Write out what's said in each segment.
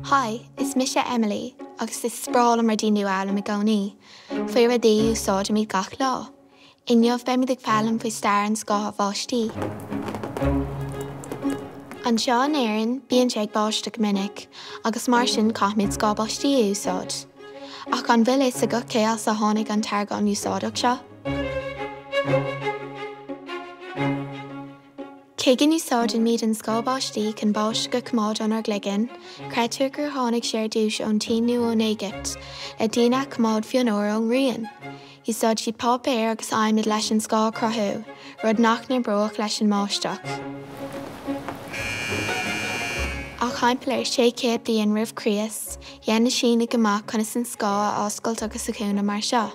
Hi, is Misha Emily, agus is spráil mar daoinú elam I gcónaí, faoi a daoú sóid amí gach lá. Inneamh be mi ag fealam faoi stair an Scáth báistí. An seo an éireann bíonn sé ag báisteach minic, agus mar sin caithmid Scáth báistí úsáid. Ach an bhfuil is a go céal sa tháinig an targán úsáideach seo. Cégan úsáid an míad an Scáth báistí can báiste go comáid an ar gligin, creidtear gur tháinig séar dúis ón taonú ón Éigipt, le daoine comáid fion óir ón rian. Úsáid siad pop air agus aimid leis an Scáth crothú, rud nach na broach leis an máisteach. Ach haimpel 600 bliain roimh Chríos, dhéanana sin go maith chuna san Scáth a oscailt agus a cúna mar seo.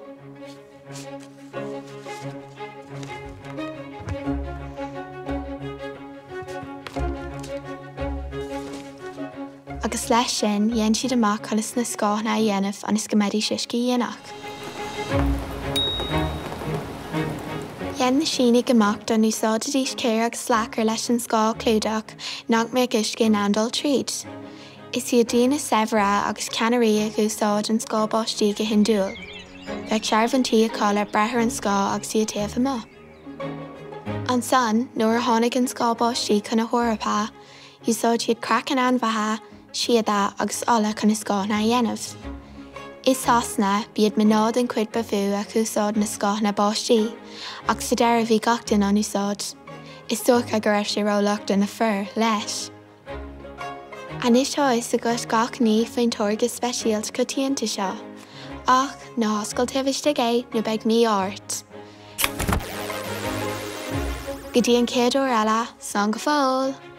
Agus leis sin, dhéann siad amach chunas na Scáth na dhéanamh an is go méirí siisce dhéanach. Dhéann na sína amach don úsáid a dtís céir agus slachar leis an Scáth clúdach nach mé uisce in andal tríd. Is iad daoine sebhra agus ceannarí ag úsáid an Scáth báistí go hindúil. Bheadh searbhantí a cáil brethir an Scáth agus iad taobh amach. An san, nuair a tháinig an Scáth báistí chuna thorapá, úsáid siad crackan an bhatha, siada agus alla chun is Scáth na dhéanamh. Is hasna bíad me nád an cuid ba bhú a chúsáid na Scáth na báistí, ach sa deir a bhí gachtain an úsáid. Is dúcha go raibh sé rólacht na fur leis. An is seo is a gcuid gach ní faoin tóirge speisialt go tíonta seo. Ach, na hoscail tuimhiste é nó beag mí áirt. Go dtí an céad uair eile, san go fóil!